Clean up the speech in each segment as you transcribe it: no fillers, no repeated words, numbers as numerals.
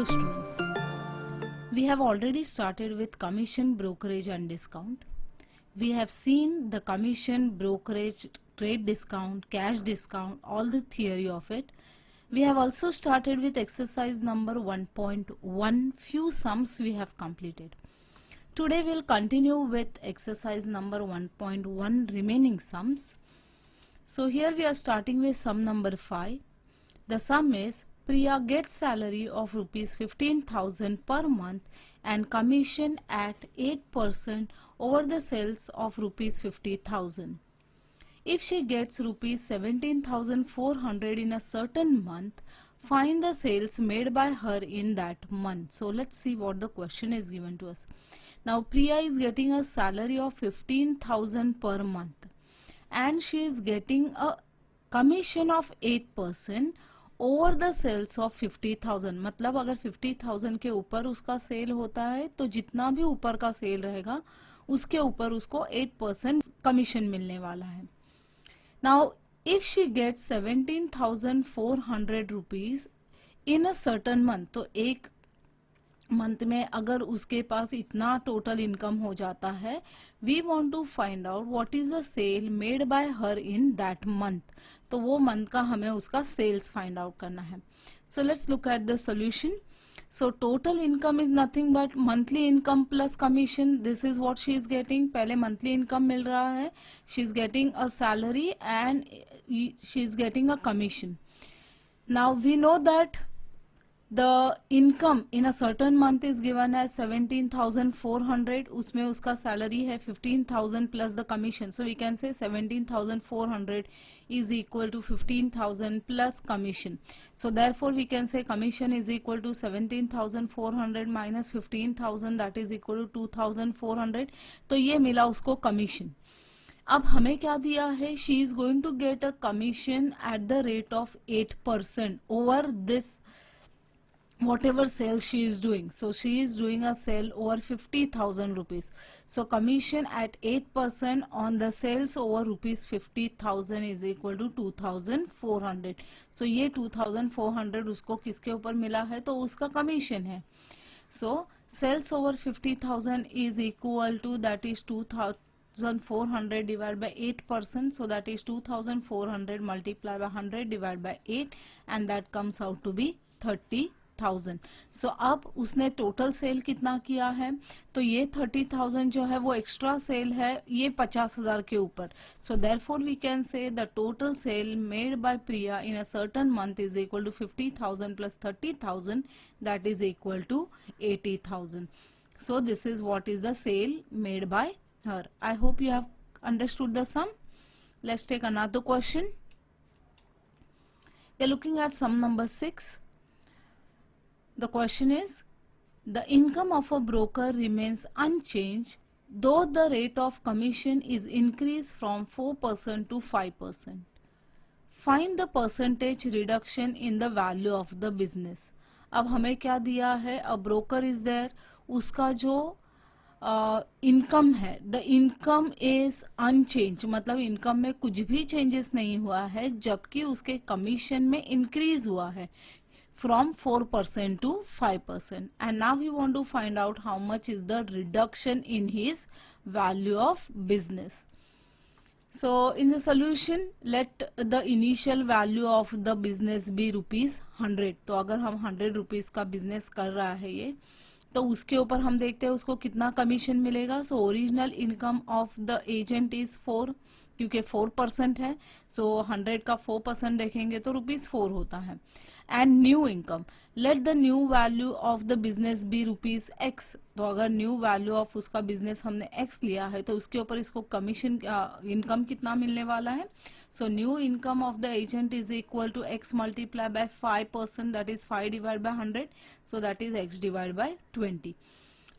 students. We have already started with commission, brokerage and discount. We have seen the commission, brokerage, trade discount, cash discount, all the theory of it. We have also started with exercise number 1.1. Few sums we have completed. Today we'll continue with exercise number 1.1 remaining sums. So here we are starting with sum number 5. The sum is Priya gets salary of rupees 15,000 per month and commission at 8% over the sales of rupees 50,000. If she gets rupees 17,400 in a certain month, find the sales made by her in that month. So let's see what the question is given to us. Now Priya is getting a salary of 15,000 per month and she is getting a commission of 8% over the sales of 50,000. मतलब अगर 50,000 के ऊपर उसका cell होता है तो जितना भी ऊपर का सेल रहेगा उसके ऊपर उसको 8% कमीशन मिलने वाला है. Now if she gets 17,400 rupees in a certain month, तो एक मंथ में अगर उसके पास इतना टोटल इनकम हो जाता है, we want to find out what is the sale made by her in that month. तो वो मंथ का हमें उसका सेल्स फाइंड आउट करना है. So let's look at the solution. So total income is nothing but monthly income plus commission. This is what she is getting. पहले monthly income मिल रहा है, she is getting a salary and she is getting a commission. Now we know that the income in a certain month is given as 17,400. उसमें उसका salary है 15,000 plus the commission. So we can say 17,400 is equal to 15,000 plus commission. So therefore we can say commission is equal to 17,400 minus 15,000, that is equal to 2,400. तो ये मिला उसको commission. अब हमें क्या दिया है? She is going to get a commission at the rate of 8% over this whatever sales she is doing. So she is doing a sale over 50,000 rupees. So commission at 8% on the sales over rupees 50,000 is equal to 2,400. So ये 2,400 उसको किसके ऊपर मिला है? तो उसका commission है. So sales over 50,000 is equal to, that is 2,400 divided by 8%. So that is 2,400 multiplied by 100 divided by 8 and that comes out to be 30,000. So अब उसने टोटल सेल कितना किया है? तो ये 30,000 जो है वो एक्स्ट्रा सेल है, ये 50,000 के ऊपर. So therefore we can say the total sale made by Priya in a certain month is equal to 50,000 plus 30,000, that is equal to 80,000. So this is what is the sale made by her. I hope you have understood the sum. Let's take another question. We are looking at sum number 6. The question is, the income of a broker remains unchanged though the rate of commission is increased from 4% to 5%. Find the percentage reduction in the value of the business. अब हमें क्या दिया है? A broker is there, उसका जो income है, the income is unchange, मतलब income में कुछ भी चेंजेस नहीं हुआ है, जबकि उसके कमीशन में इंक्रीज हुआ है from 4% to 5%. And now we want to find out how much is the reduction in his value of business. So in the solution, let the initial value of the business be rupees 100. तो अगर हम 100 rupees का business कर रहा है ये, तो उसके ऊपर हम देखते हैं उसको कितना कमीशन मिलेगा. So original income of the agent is 4, क्योंकि 4% है. सो 100 का 4% देखेंगे तो रुपीज 4 होता है. And new income, let the new value of the business be rupees x. तो अगर न्यू वैल्यू ऑफ उसका बिजनेस हमने x लिया है तो उसके ऊपर इसको कमीशन इनकम कितना मिलने वाला है? So new income of the agent is equal to x multiply by 5%, that is 5 divide by 100. So that is x divide by 20.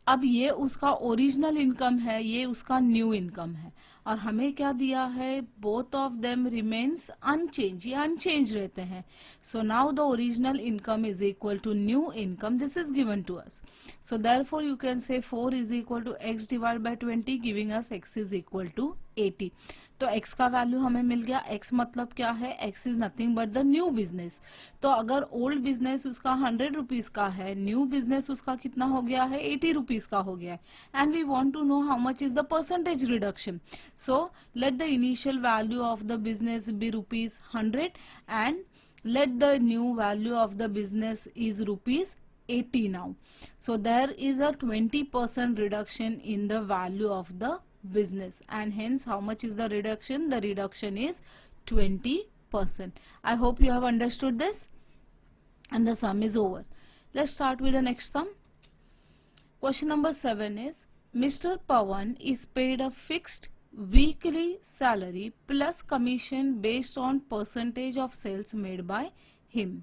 अब ये उसका ओरिजिनल इनकम है, ये उसका न्यू इनकम है. और हमें क्या दिया है, both of them remains unchanged, ये अनचेंज रहते हैं. So now the original income is equal to new income, this is given to us. So therefore you can say 4 is equal to x divide by 20 giving us x is equal to 80. तो x का value हमें मिल गया. x मतलब क्या है, x is nothing but the new business. तो अगर ओल्ड बिजनेस उसका 100 रुपीज का है, न्यू बिजनेस उसका कितना हो गया है, 80 रुपीज का हो गया है. And we want to know how much is the percentage reduction. So let the initial value of the business be rupees 100 and let the new value of the business is rupees 80 now. So there is a 20% reduction in the value of the business, and hence how much is the reduction? The reduction is 20%. I hope you have understood this, and the sum is over. Let's start with the next sum. Question number 7 is, Mr. Pawan is paid a fixed weekly salary plus commission based on percentage of sales made by him.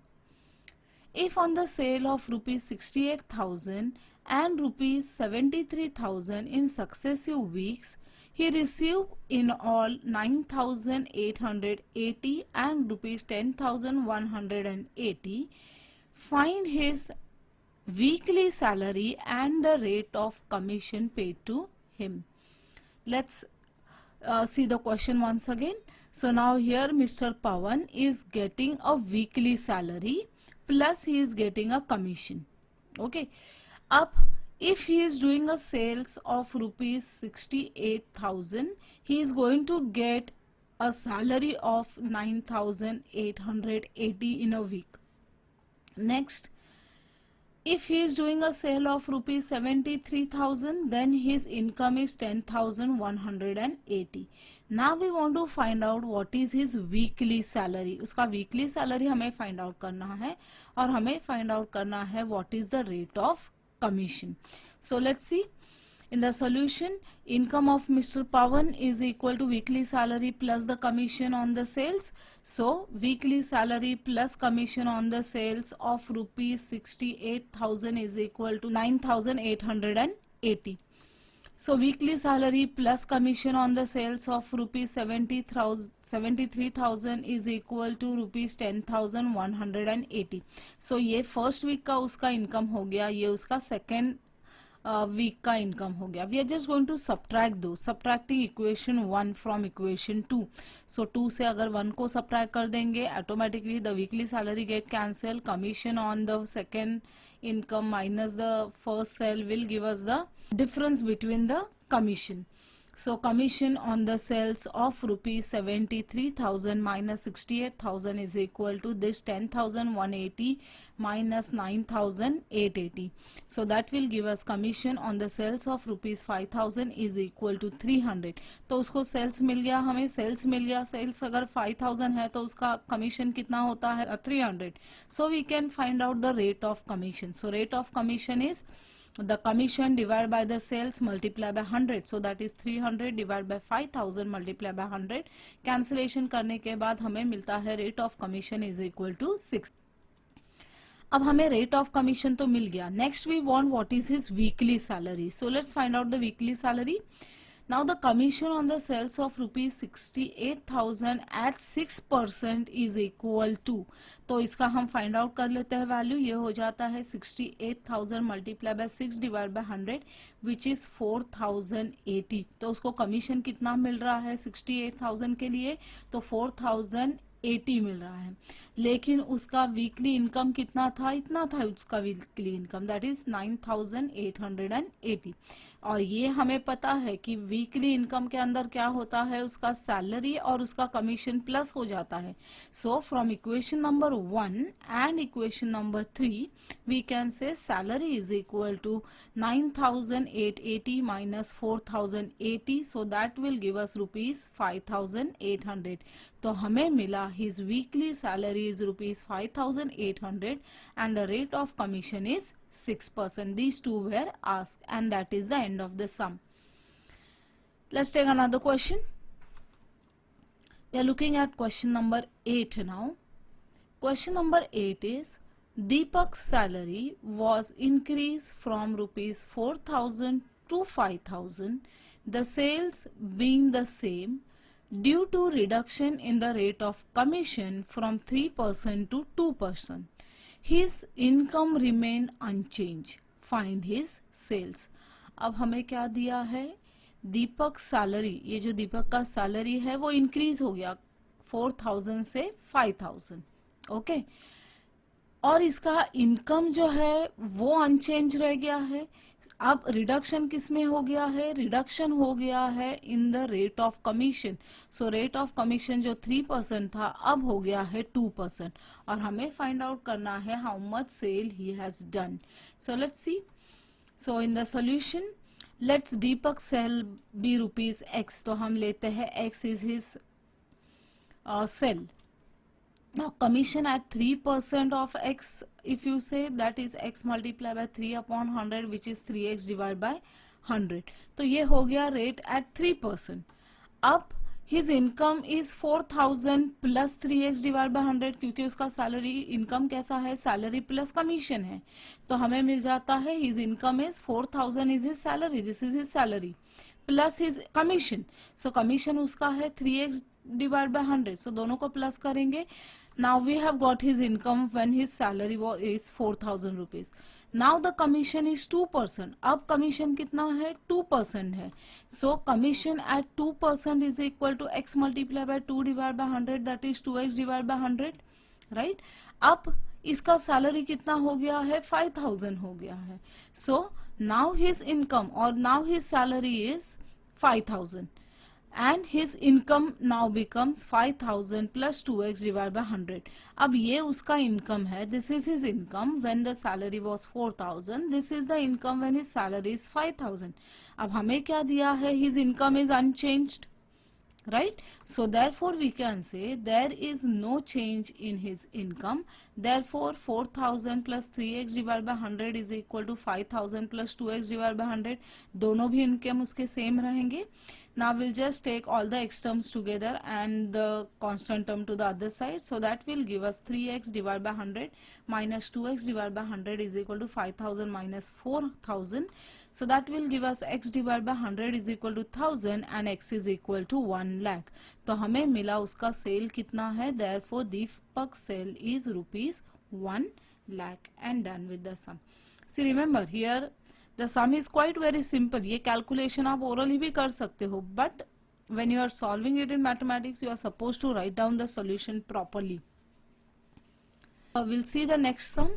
If on the sale of rupees 68,000 and rupees 73,000 in successive weeks, he received in all 9,880 and rupees 10,180, find his weekly salary and the rate of commission paid to him. Let's see the question once again. So now here Mr. Pawan is getting a weekly salary plus he is getting a commission. Okay. Up, if he is doing a sales of rupees 68,000, he is going to get a salary of 9,880 in a week. Next, if he is doing a sale of rupees 73,000, then his income is 10,180. Now we want to find out what is his weekly salary. उसका weekly salary हमें find out करना है और हमें find out करना है what is the rate of commission. So let's see. In the solution, income of Mr. Pawan is equal to weekly salary plus the commission on the sales. So weekly salary plus commission on the sales of rupees 68,000 is equal to 9,880. So weekly salary plus commission on the sales of rupees 73,000 is equal to rupees 10,180. So ये first week का उसका income हो गया, ये उसका second week का income हो गया. We are just going to subtract दो, subtracting equation 1 from equation 2. So 2 से अगर 1 को सब्ट्रैक्ट कर देंगे, automatically the weekly salary get cancel. Commission on the second income minus the first sale will give us the difference between the commission. So commission on the sales of rupees 73,000 minus 68,000 is equal to this 10,180 minus 9,880. So that will give us commission on the sales of rupees 5,000 is equal to 300. तो उसको sales मिल गया, हमें sales मिल गया. sales अगर 5,000 है तो उसका commission कितना होता है, 300. So we can find out the rate of commission. So rate of commission is the commission divided by the sales multiplied by 100. So that is 300 divided by 5,000 multiplied by 100. Cancellation करने के बाद हमें मिलता है rate of commission is equal to 6. अब हमें rate of commission तो मिल गया. Next we want what is his weekly salary. So let's find out the weekly salary. Now the commission on the sales of rupees 68,000 at 6% is equal to, तो इसका हम find out कर लेते हैं value. ये हो जाता है 68,000 multiply by 6 divide by 100 which is 4,080. तो उसको कमीशन कितना मिल रहा है 68,000 के लिए, तो 4,080 मिल रहा है. लेकिन उसका वीकली इनकम कितना था, इतना था उसका वीकली इनकम, दैट इज 9,880. और ये हमें पता है कि वीकली इनकम के अंदर क्या होता है, उसका सैलरी और उसका कमीशन प्लस हो जाता है. So from equation number 1 and equation number 3 we can say salary is equal to 9,880 minus 4,080. So that will give us rupees 5,800. तो हमें मिला his weekly salary is rupees 5,800 and the rate of commission is 6%. These two were asked, and that is the end of the sum. Let's take another question. We are looking at question number 8 now. Question number 8 is, Deepak's salary was increased from rupees 4,000 to 5,000 the sales being the same due to reduction in the rate of commission from 3% to 2%. His income remained unchanged. Find his sales. अब हमें क्या दिया है, दीपक salary, ये जो दीपक का salary है वो इंक्रीज हो गया 4000 से 5000, ओके, और इसका इनकम जो है वो अनचेंज रह गया है. अब रिडक्शन किस में हो गया है, रिडक्शन हो गया है in the rate of commission. So rate of commission जो 3% था अब हो गया है 2%, और हमें फाइंड आउट करना है how much sale he has done. So let's see. So in the solution, let's Deepak sale be rupees x. तो हम लेते हैं x is his sale. Now commission at 3% of x, if you say that is x multiplied by 3 upon 100 which is 3x divided by 100. तो ये हो गया rate at 3%. अब his income is 4000 plus 3x divided by 100, क्योंकि उसका salary income कैसा है, salary plus commission है, तो हमें मिल जाता है his income is 4000 is his salary, this is his salary plus his commission. So commission उसका है 3x divided by 100, so दोनों को प्लस करेंगे. Now we have got his income when his salary is 4000 rupees. Now the commission is 2%. अब commission कितना है, 2% है. So commission at 2% is equal to x multiplied by 2 divided by 100, that is 2x divided by 100, right? अब इसका salary कितना हो गया है, 5000 हो गया है. So now his income or now his salary is 5000. And his income now becomes 5000 plus 2x divided by 100. अब ये उसका income है, this is his income when the salary was 4000, this is the income when his salary is 5000. अब हमें क्या दिया है, his income is unchanged, right? So therefore we can say there is no change in his income. Therefore 4000 plus 3x divided by 100 is equal to 5000 plus 2x divided by 100. दोनों भी income उसके same रहेंगे. Now we'll just take all the x terms together and the constant term to the other side. So that will give us 3x divided by 100 minus 2x divided by 100 is equal to 5000 minus 4000. So that will give us x divided by 100 is equal to 1000 and x is equal to 1 lakh. तो हमें मिला उसका cell कितना है, therefore Deepak sale is rupees 1 lakh and done with the sum. See remember here the sum is quite very simple. ये calculation आप orally भी कर सकते हो, but when you are solving it in mathematics you are supposed to write down the solution properly. We'll see the next sum.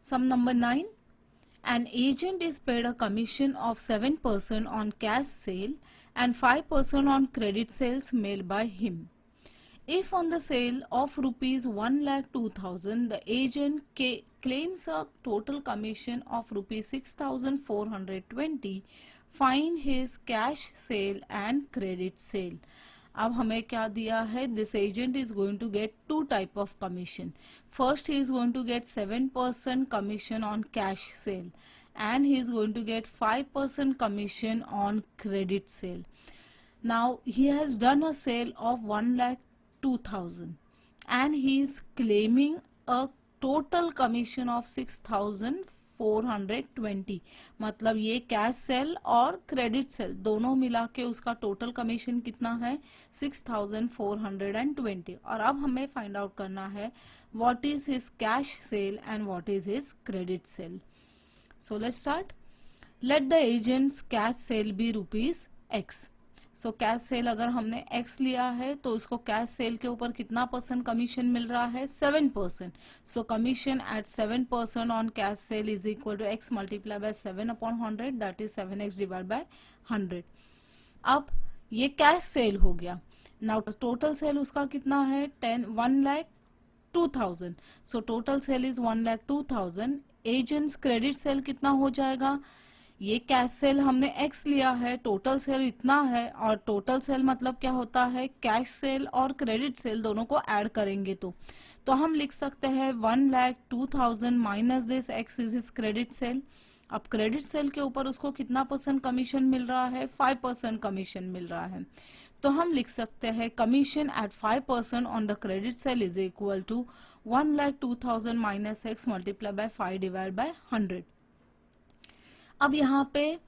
Sum number 9. An agent is paid a commission of 7% on cash sale and 5% on credit sales made by him. If on the sale of rupees 1,02,000 the agent claims a total commission of rupees 6,420, find his cash sale and credit sale. अब हमें क्या दिया है, this agent is going to get two type of commission. First he is going to get 7% commission on cash sale and he is going to get 5% commission on credit sale. Now he has done a sale of 1,02,000 and he is claiming a total commission of 6,420. मतलब ये cash sale और credit sale दोनों मिला के उसका total commission कितना है, 6,420. और अब हमें फाइंड आउट करना है what is his cash sale and what is his credit sale. So let's start. Let the agent's cash sale be rupees x. So cash sale अगर हमने x लिया है तो उसको कैश सेल के ऊपर कितना परसेंट कमीशन मिल रहा है, 7%. So commission at 7% on cash sale is equal to x multiply by 7 upon 100, that is 7x divide by 100. अब ये कैश सेल हो गया. नाउ टोटल सेल उसका कितना है, 1,02,000. So total sale is 1,02,000. Agents credit sale कितना हो जाएगा, ये कैश सेल हमने x लिया है, टोटल सेल इतना है, और टोटल सेल मतलब क्या होता है, कैश सेल और क्रेडिट सेल दोनों को ऐड करेंगे तो हम लिख सकते हैं 1,02,000 minus this x is his credit cell. अब क्रेडिट सेल के ऊपर उसको कितना परसेंट कमीशन मिल रहा है, 5% कमीशन मिल रहा है. तो हम लिख सकते हैं commission at 5% on the credit sale is equal to 1,02,000 minus x multiply by 5 divide by 100. अब यहाँ पे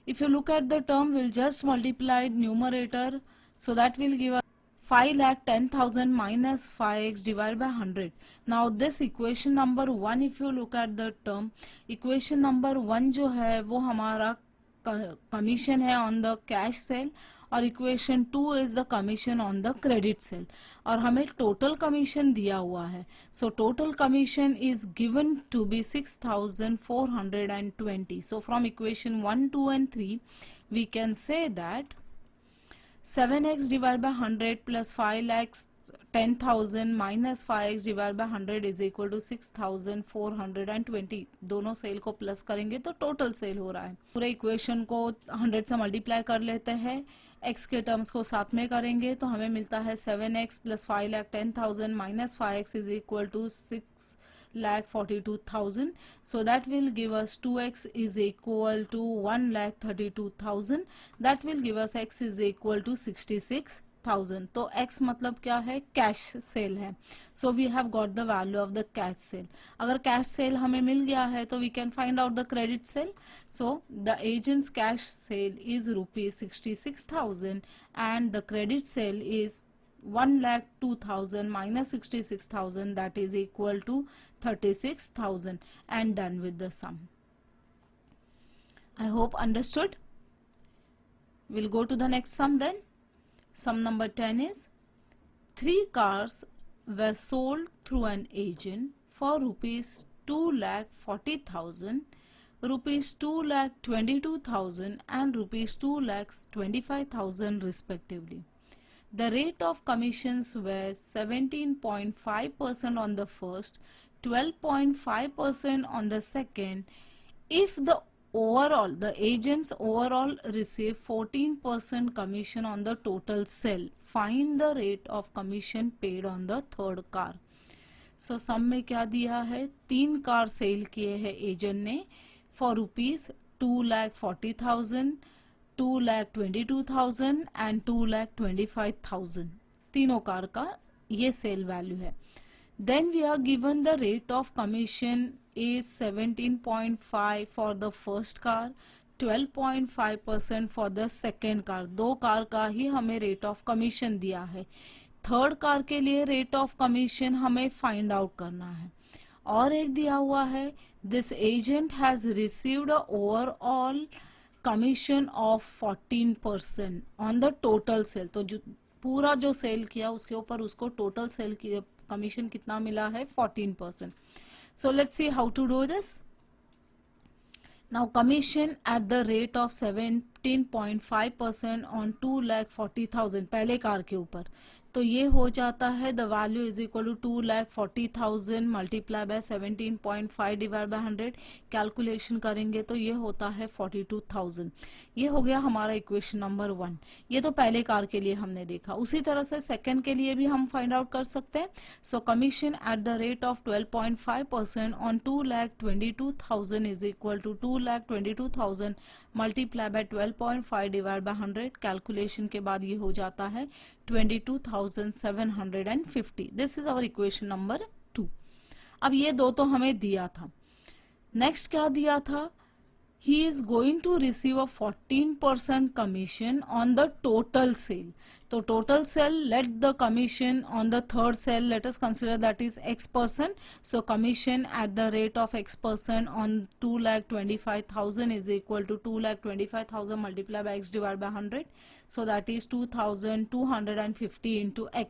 If you look at the term, we'll just multiply numerator, so that will give us 5,10,000 minus 5x divided by 100. Now this equation number 1, if you look at the term, equation number 1 जो है वो हमारा commission है on the cash sale, और equation 2 is the commission on the credit sale, और हमें total commission दिया हुआ है. So total commission is given to be 6,420. So from equation 1, 2 and 3 we can say that 7x divided by 100 plus 5,10,000 minus 5x divided by 100 is equal to 6,420. दोनों cell को plus करेंगे तो total sale हो रहा है. पूरे इक्वेशन को 100 से मल्टीप्लाई कर लेते हैं, x के टर्म्स को साथ में करेंगे तो हमें मिलता है 7x plus 5,10,000 minus 5x is equal to 6,42,000. So that will give us 2x is equal to 1,32,000. That will give us x is equal to 66,000. तो x मतलब क्या है, कैश सेल है. So we have got the value of the cash sale. अगर cash sale हमें मिल गया है तो we can find out the credit sale. So the agent's cash sale is ₹66,000 and the credit sale is 1,02,000 minus 66,000, that is equal to 36,000, and done with the sum. I hope understood. We'll go to the next sum then. Sum number 10 is 3 cars were sold through an agent for ₹2,40,000, ₹2,22,000 and ₹2,25,000 respectively. The rate of commissions were 17.5% on the first, 12.5% on the second. If the agents overall receive 14% commission on the total sale, find the rate of commission paid on the third car. So सम में क्या दिया है, 3 car cell किए हैं agent ने for ₹2,40,000, 2,22,000 and 2,25,000. तीनों car का ये सेल वैल्यू है. Then we are given the rate of commission is 17.5 for the first car, 12.5% for the second car. 2 car का ही हमें रेट ऑफ कमीशन दिया है. थर्ड कार के लिए रेट ऑफ कमीशन हमें फाइंड आउट करना है. और एक दिया हुआ है, this agent has received a overall commission of 14% on the total cell. तो जो पूरा जो सेल किया उसके ऊपर उसको टोटल सेल की कमीशन कितना मिला है, 14%. So let's see how to do this. Now commission at the rate of 17.5% on 2,40,000 पहले कार के ऊपर, तो ये हो जाता है the value is equal to 2,40,000 multiply by 17.5 divide by 100. Calculation करेंगे तो ये होता है 42,000. ये हो गया हमारा इक्वेशन नंबर 1. ये तो पहले कार के लिए हमने देखा. उसी तरह से सेकंड के लिए भी हम फाइंड आउट कर सकते हैं. So commission at the rate of 12.5% on 2,22,000 is equal to 2,22,000 multiply by 12.5 divide by 100. Calculation के बाद ये हो जाता है 22,750. This is our equation number 2. अब ये दो तो हमें दिया था. नेक्स्ट क्या दिया था, he is going to receive a 14% commission on the total sale. तो total sale, let the commission on the third sale, let us consider that is X%. So commission at the rate of X% on 2,25,000 is equal to 2,25,000 multiplied by X divided by 100. So that is 2,250 into X.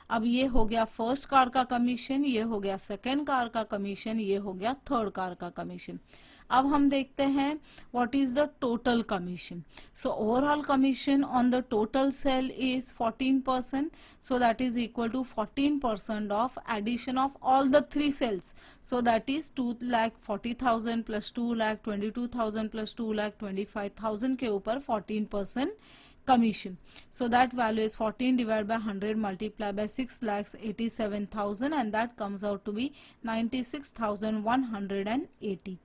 अब ये हो गया first car का commission, ये हो गया second car का commission, ये हो गया थर्ड कार का कमीशन. अब हम देखते हैं what is the total commission. So overall commission on the total sale is 14%. So that is equal to 14% of addition of all the 3 sales. So that is 2,40,000 plus 2,22,000 plus 2,25,000 के ऊपर 14% commission. So that value is 14 divided by 100 multiplied by 6,87,000 and that comes out to be 96,180.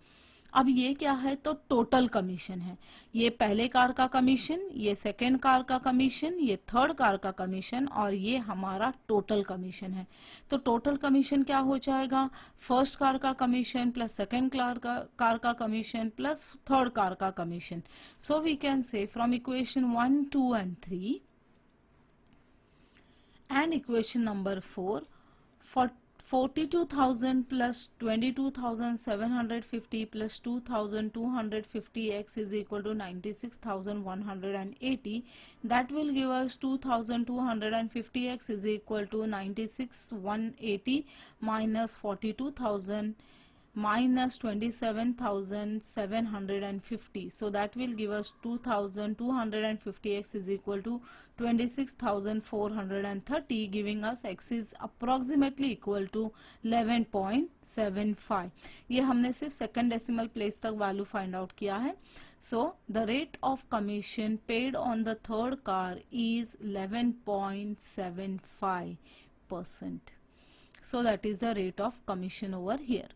अब ये क्या है, तो total commission है। ये पहले कार का कमीशन, ये सेकेंड कार का कमीशन, ये थर्ड कार का कमीशन और ये हमारा टोटल कमीशन है। तो टोटल कमीशन क्या हो जाएगा, फर्स्ट कार का कमीशन प्लस सेकेंड कार का कमीशन प्लस थर्ड कार का commission. So we can say from equation 1, 2 and 3 and equation number 4, for 42,000 plus 22,750 plus 2,250x is equal to 96,180. That will give us 2,250x is equal to 96,180 minus 42,000 minus 27,750. So that will give us 2,250x is equal to 26,430, giving us x is approximately equal to 11.75. ये हमने सिर्फ second decimal place तक value find out किया है. So the rate of commission paid on the third car is 11.75%. So that is the rate of commission over here.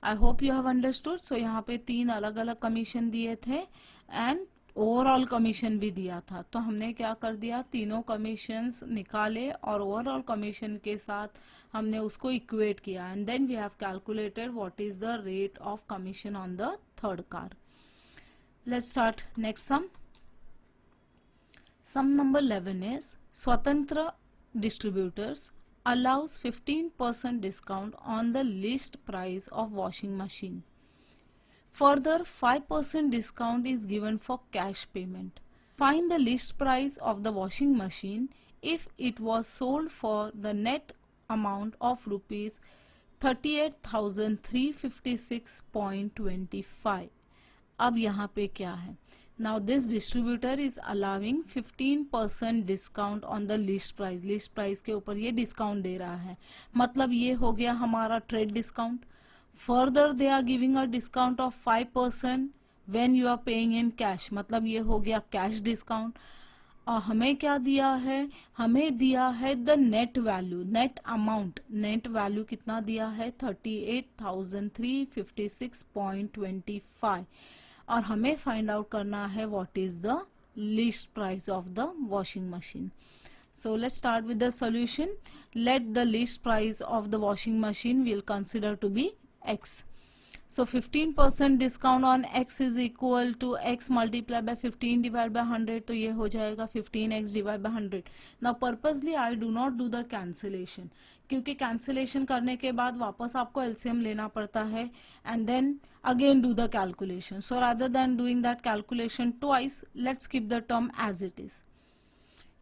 I hope you have understood. So यहाँ पे 3 अलग अलग commission दिए थे and overall commission भी दिया था. तो हमने क्या कर दिया, तीनों कमीशंस निकाले और ओवरऑल कमीशन के साथ हमने उसको इक्वेट किया and then we have calculated what is the rate of commission on the third car. Let's start next sum. Sum number 11 is Swatantra distributors allows 15% discount on the list price of washing machine. Further, 5% discount is given for cash payment. Find the list price of the washing machine if it was sold for the net amount of rupees 38,356.25. अब यहाँ पे क्या है, now this distributor is allowing 15% discount on the list price. list price के ऊपर ये discount दे रहा है, मतलब ये हो गया हमारा trade discount. Further they are giving a discount of 5% when you are paying in cash, मतलब ये हो गया cash discount. और हमें क्या दिया है, हमें दिया है the net value, net amount. Net value कितना दिया है, 38,356.25 और हमें फाइंड आउट करना है what is the list price of the washing machine. So let's start with the solution. Let the list price of the washing machine we'll consider to be x. So 15% discount on x is equal to x multiplied by 15 divided by 100. तो ये हो जाएगा 15x divided by 100. Now purposely I do not do the cancellation, क्योंकि cancellation करने के बाद वापस आपको LCM लेना पड़ता है and then again do the calculation. So rather than doing that calculation twice, let's keep the term as it is.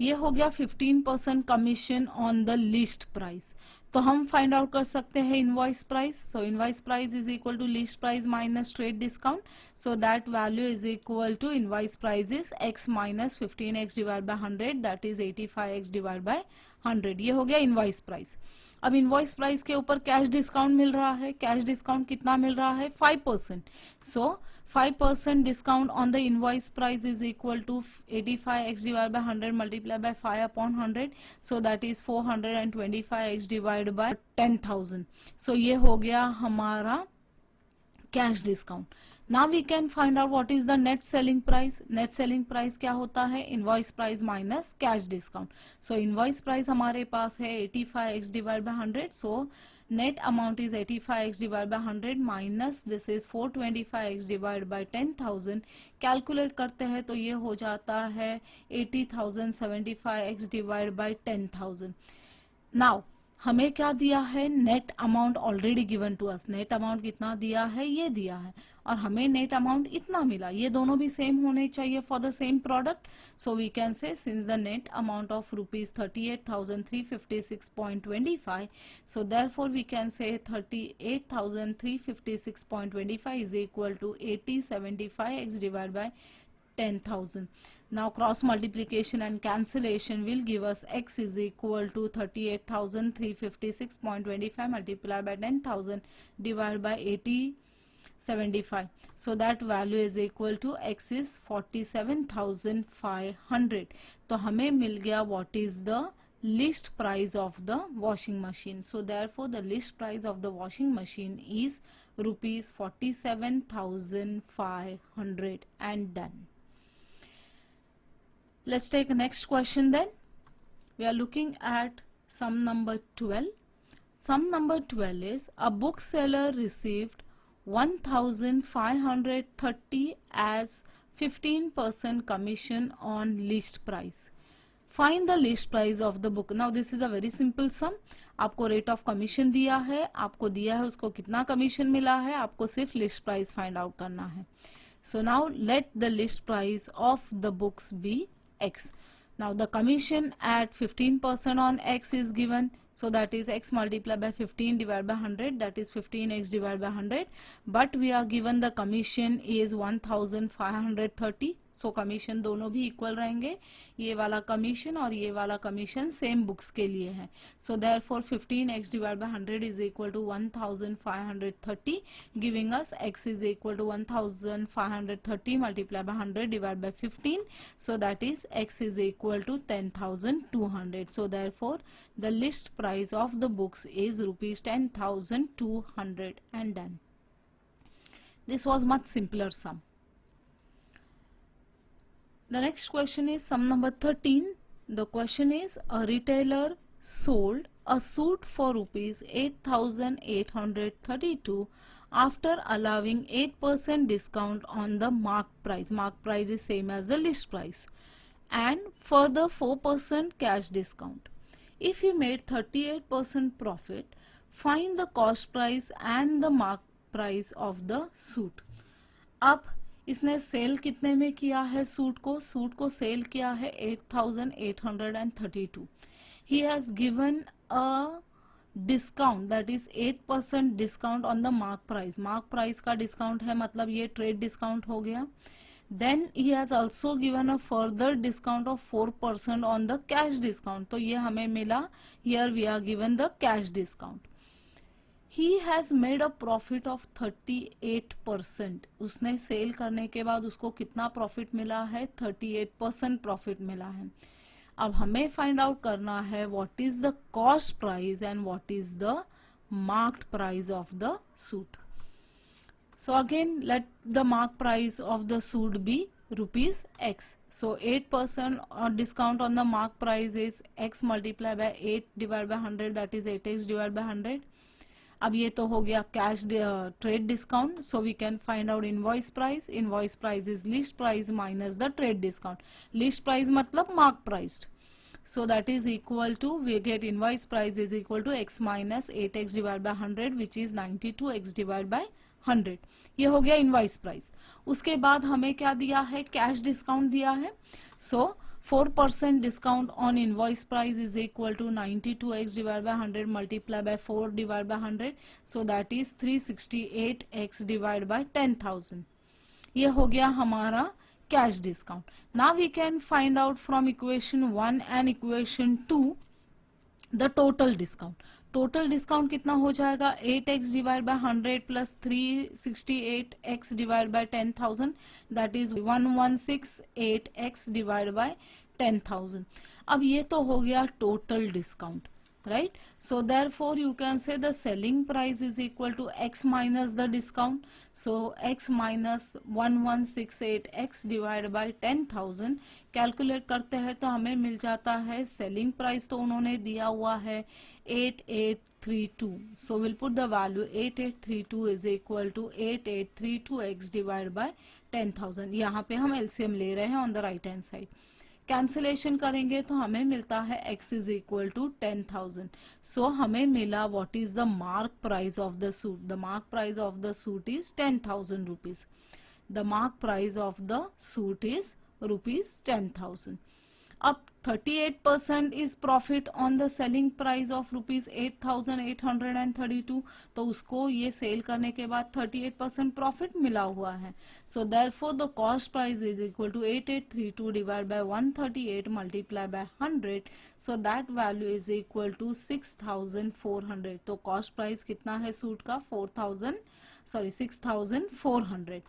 ये हो गया 15% commission on the list price. तो हम फाइंड आउट कर सकते हैं invoice price. So invoice price is equal to list price minus trade discount. So that value is equal to invoice price is x minus 15x divide by 100, that is 85x divide by 100. ये हो गया invoice price. अब invoice price के ऊपर cash discount मिल रहा है. Cash discount कितना मिल रहा है, 5%. सो 5% discount on the invoice price is equal to 85x divided by 100 multiplied by 5 upon 100. So that is 425x divided by 10,000. So ये हो गया हमारा cash discount. Now we can find out what is the net selling price. Net selling price क्या होता है, invoice price minus cash discount. So invoice price हमारे पास है 85x divided by 100. So net amount is 85x divided by 100 minus this is 425x divided by 10,000. Calculate करते हैं तो ये हो जाता है 80,075x divided by 10,000. Now हमें क्या दिया है, net amount already given to us. Net amount कितना दिया है, ये दिया है और हमें नेट अमाउंट इतना मिला. ये दोनों भी सेम होने चाहिए for the same product. So we can say since the net amount of rupees 38,356.25, so therefore we can say 38,356.25 is equal to 8075x divide by 10,000. Now cross multiplication and cancellation will give us x is equal to 38,356.25 multiplied by 10,000 divided by 8075. So that value is equal to x is 47,500. तो हमें मिल गया what is the list price of the washing machine. So therefore the list price of the washing machine is rupees 47,500 and done. Let's take the next question then. We are looking at sum number 12. Sum number 12 is a bookseller received 1,530 as 15% commission on list price. Find the list price of the book. Now this is a very simple sum. आपको rate of commission दिया है, आपको दिया है उसको कितना commission मिला है, आपको सिर्फ लिस्ट प्राइस फाइंड आउट करना है. So now let the list price of the books be X. Now the commission at 15% on X is given. So that is X multiplied by 15 divided by 100, that is 15X divided by 100. But we are given the commission is 1,530. So commission दोनों भी equal रहेंगे. ये वाला commission और ये वाला commission same books के लिए है. So therefore 15X divided by 100 is equal to 1,530, giving us X is equal to 1,530 multiplied by 100 divided by 15. So that is X is equal to 10,200. So therefore the list price of the books is rupees 10,200 and done. This was much simpler sum. The next question is sum number 13. The question is a retailer sold a suit for rupees 8,832 after allowing 8% discount on the marked price. Marked price is same as the list price, and further 4% cash discount. If he made 38% profit, find the cost price and the marked price of the suit. अब इसने cell कितने में किया है suit को cell किया है 8,832. He has given a discount, that is 8% discount on the mark price. mark price का discount है, मतलब ये trade discount हो गया. Then he has also given a further discount of 4% on the cash discount. तो ये हमें मिला, here we are given the cash discount. He has made a profit of 38%. उसने सेल करने के बाद उसको कितना प्रॉफिट मिला है, 38% प्रॉफिट मिला है. अब हमें फाइंड आउट करना है what is the cost price and what is the marked price of the suit. So again let the mark price of the suit be rupees X. So 8% discount on the mark price is X multiplied by 8 divided by 100, that is 8X divided by 100. अब ये तो हो गया cash trade discount. So we can find out invoice price. Invoice price is list price minus the trade discount. List price मतलब mark priced. So that is equal to, we get invoice price is equal to X minus 8X divided by 100 which is 92X divided by 100. ये हो गया invoice price. उसके बाद हमें क्या दिया है, कैश डिस्काउंट दिया है. सो 4% discount on invoice price is equal to 92X divided by 100 multiplied by 4 divided by 100. So that is 368X divided by 10,000. ये हो गया हमारा cash discount. Now we can find out from equation 1 and equation 2 the total discount. Total discount कितना हो जाएगा, 8X divide by 100 plus 368X divide by 10,000, that is 1168X divide by 10,000. अब ये तो हो गया total discount, right? So therefore you can say the selling price is equal to X minus the discount. So X minus 1168X divided by 10,000. Calculate करते हैं तो हमें मिल जाता है सेलिंग प्राइस तो उन्होंने दिया हुआ है 8832. So we'll put the value 8832 is equal to 8832X divided by 10,000. यहाँ पे हम LCM ले रहे हैं on the right hand side. Cancellation करेंगे तो हमें मिलता है x इज इक्वल टू 10,000. सो हमें मिला what is the mark price of the suit. The mark price of the suit is 10,000 rupees. The mark price of the suit is rupees 10,000. अब 38% is profit on the selling price of rupees 8,832. तो उसको ये cell करने के बाद 38% profit मिला हुआ है. So therefore the cost price is equal to 8832 divided by 138 multiplied by 100. So that value is equal to 6,400. तो cost price कितना है सूट का, 6,400.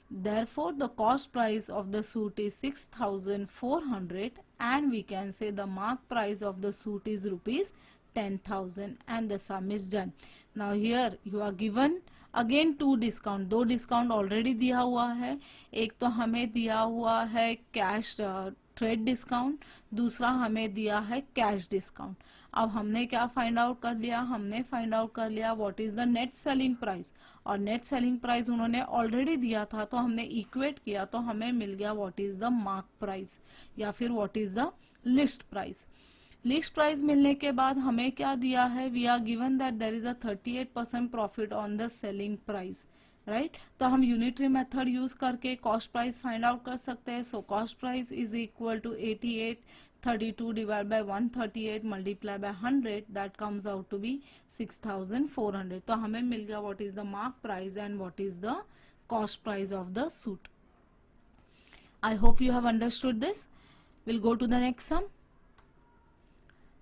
Therefore the cost price of the suit is 6,400 and we can say the mark price of the suit is rupees 10,000 and the sum is done. Now here you are given again 2 discount, 2 discount already दिया हुआ है। एक तो हमें दिया हुआ है cash trade discount, दूसरा हमें दिया है कैश डिस्काउंट। अब हमने क्या फाइंड आउट कर लिया, हमने फाइंड आउट कर लिया what is the net selling price, और नेट सेलिंग प्राइस उन्होंने ऑलरेडी दिया था तो हमने इक्वेट किया तो हमें मिल गया what is the mark price या फिर what is the list price. List price मिलने के बाद हमें क्या दिया है, we are given that there is a 38% profit on the selling price, right. तो हम यूनिटरी मेथड यूज करके कॉस्ट प्राइस फाइंड आउट कर सकते हैं। So cost price is equal to 8832 divide by 138 multiply by 100, that comes out to B 6400। तो हमें मिल गया what is the mark price and what is the cost price of the suit. I hope you have understood this. We'll go to the next sum.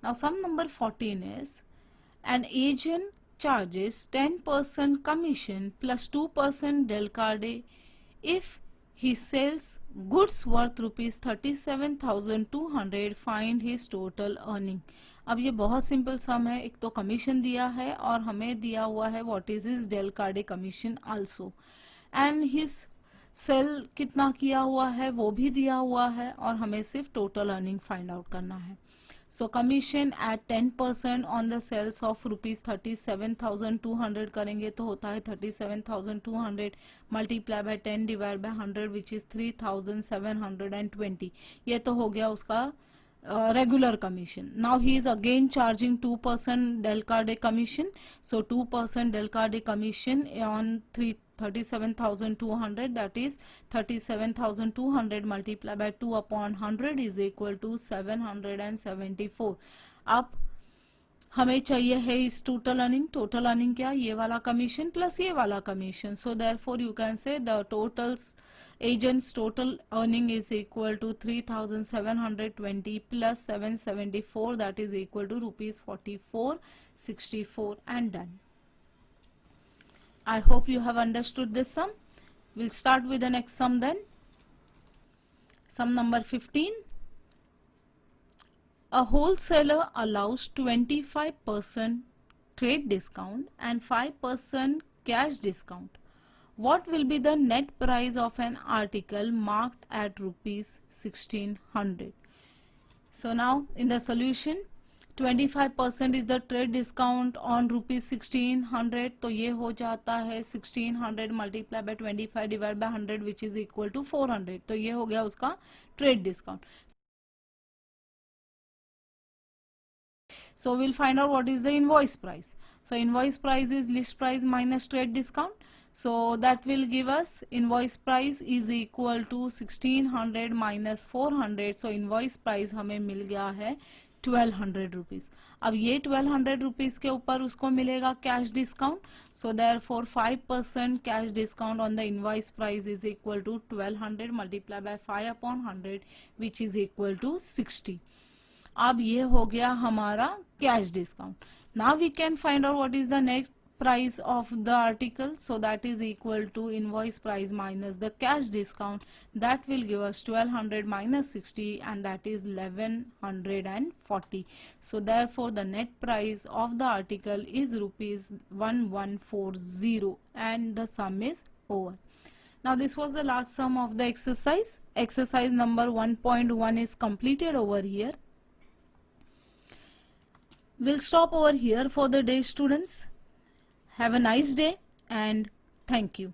Now sum number 14 is an agent charges 10% commission plus 2% del carde if he sells goods worth rupees 37,200, find his total earning. अब ये बहुत simple सम है, एक तो commission दिया है और हमें दिया हुआ है what is his del credere commission also, and his sale कितना किया हुआ है वो भी दिया हुआ है, और हमें सिर्फ टोटल अर्निंग फाइंड आउट करना है। So commission at 10% on the sales of rupees 37,200 करेंगे तो होता है 37,200 multiply by 10 divide by 100 which is 3,720। ये तो हो गया उसका regular commission. Now he is again charging 2% del carde commission. So 2% del carde commission on 37,200, that is 37,200 multiplied by 2 upon 100 is equal to 774. अब हमें चाहिए है इस टोटल अर्निंग, टोटल अर्निंग क्या, ये वाला कमीशन प्लस ये वाला commission. So therefore you can say the totals agent's total earning is equal to 3,720 plus 774, that is equal to rupees 4464, and done. I hope you have understood this sum. We'll start with the next sum then. Sum number 15. A wholesaler allows 25% trade discount and 5% cash discount. What will be the net price of an article marked at rupees 1600? So now in the solution 25% is the trade discount on rupees 1600, तो ये हो जाता है 1600 multiply by 25 divide by 100 which is equal to 400। तो ये हो गया उसका trade discount. So we'll find out what is the invoice price. So invoice price is list price minus trade discount. So that will give us invoice price is equal to 1600 minus 400. So invoice price हमें मिल गया है 1200 rupees. अब ये 1200 rupees के ऊपर उसको मिलेगा cash discount. So therefore 5% cash discount on the invoice price is equal to 1200 multiply by 5 upon 100 which is equal to 60। अब ये हो गया हमारा cash discount. Now we can find out what is the next price of the article, so that is equal to invoice price minus the cash discount, that will give us 1200 minus 60 and that is 1140. So therefore the net price of the article is rupees 1140 and the sum is over. Now this was the last sum of the exercise. Exercise number 1.1 is completed over here. We'll stop over here for the day, students. Have a nice day and thank you.